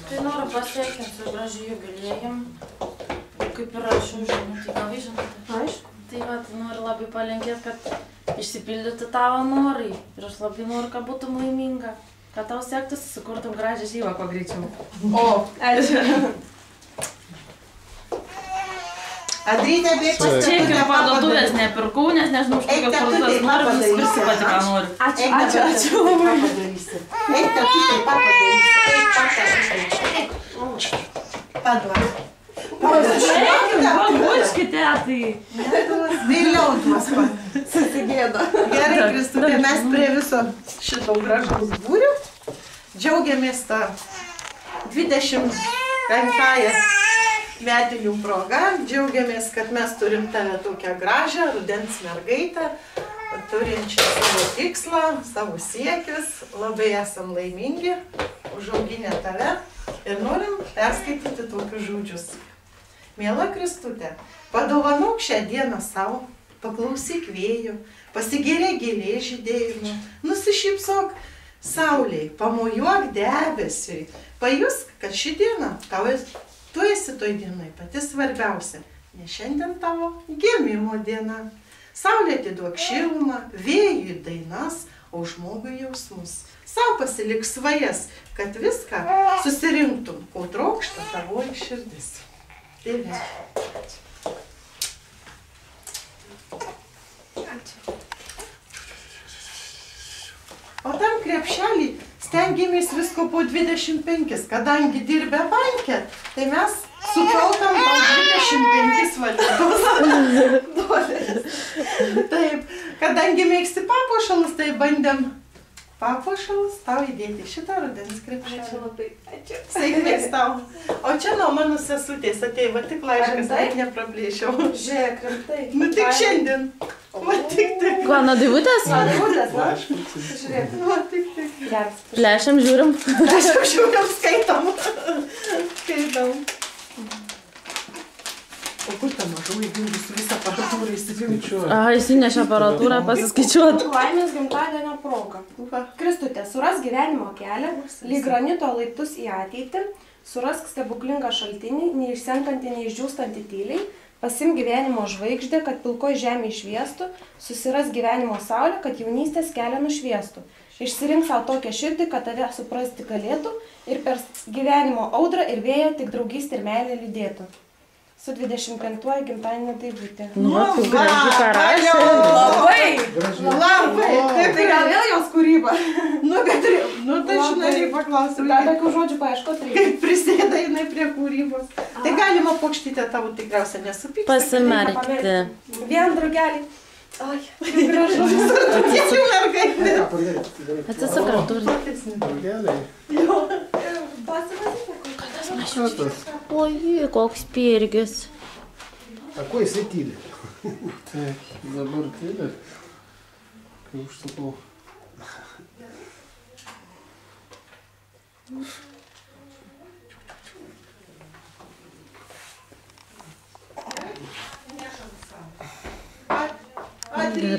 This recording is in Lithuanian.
Tai noriu pasveikinti su gražiu jubiliejum. Kaip ir rašiau, žinau, tai gal žinote. Aišku. Tai va, noriu labai palinkėti, kad išsipildytų tavo norai. Ir aš labai noriu, kad būtum laiminga. Kad tau sektųsi, sukurtum gražią šeimą kuo greičiau. O, ačiū. Adrytė, bėg pas Čia iki parduotuvės nepirkau, nes nežinau, už kokios parduotuvės noriu, nusipirksi pati, ką noriu. Ačiū labai. Eik, tetutė, papadarysi. Eik, paduok. Pabučkite, tai. Vėliau duos pat. Susigėdo. Gerai, Kristutė, mes prie viso šito gražaus būrių džiaugiamės tą 25-ąją metinių proga. Džiaugiamės, kad mes turim tave tokią gražią rudens mergaitę, turinčią savo tikslą, savo siekius. Labai esam laimingi, užauginę tave ir norim perskaityti tokius žodžius. Miela Kristutė, padovanok šią dieną savo, paklausyk vėjo, pasigėrė gėlė žydėjimo, nusišypsok saulei, pamojuok debesiui, pajusk, kad ši diena tu esi toj dienai pati svarbiausia, nes šiandien tavo gimimo diena. Saulė atiduok šilumą, vėjui dainas, o žmogui jausmus. Sau pasilik svajas, kad viską susirinktum, ko trokšta tavoji širdis. Tėve. O tam krepšelį stengiamės visko po 25, kadangi dirbę banke, tai mes sutaupėm tau 25 valiutos dolerius. Taip, kadangi mėgsti papuošalus, tai bandėm papuošalus tau įdėti šitą rudens krepšelį. Ačiū labai. Ačiū. Sėkmės tau. O čia nuo mano sesutės atėjo, va tik laiškas, net nepraplėšiau. Žiūrėk, rimtai. Nu tik šiandien. Va tik. Kuo, nuo daivutės? Nuo daivutės, va? Žiūrėk, va tik. Geras. Plešiam, žiūrim. Plešiam, žiūrim, skaitom. Skaitom. O kur ta mažoji dingusi visą aparatūrą įsirinčiu? Įsinešė aparatūrą pasiskaičiuot. Laimės gimtadienio proga. Kristutė, surask gyvenimo kelią, lyg granito laiptus į ateitį, surask stebuklingą šaltinį, neišsenkantį, neišdžiūstantį tyliai, pasim gyvenimo žvaigždę, kad pilkoj žemė išviestų, susiras gyvenimo saulę, kad jaunystės kelią nušviestų. Išsirink savo tokią širdį, kad tave suprasti galėtų ir per gyvenimo audrą ir vėją tik draugystė ir meilė lydėtų. Su 25-uoju gimtadienio Daivutė. Nu, tu graži parašė. Labai! Labai! Tai gal vėl jos kūryba? Nu, bet tai žinai, paklausiu. Dar tokių žodžių paieškot reikia. Kaip prisėda jinai prie kūrybos. Tai galima pokštytę tavo tikriausia nesupykti. Pasimerkti. Vien draugelį. Ai, kaip gražu. Tiesių mergaitė. Atsisuk kartu. Draugelį. Jo. Oi, koks pirgis. A kuo jisai tyli? Taip, dabar tyli. Kai užsukau. Gerai.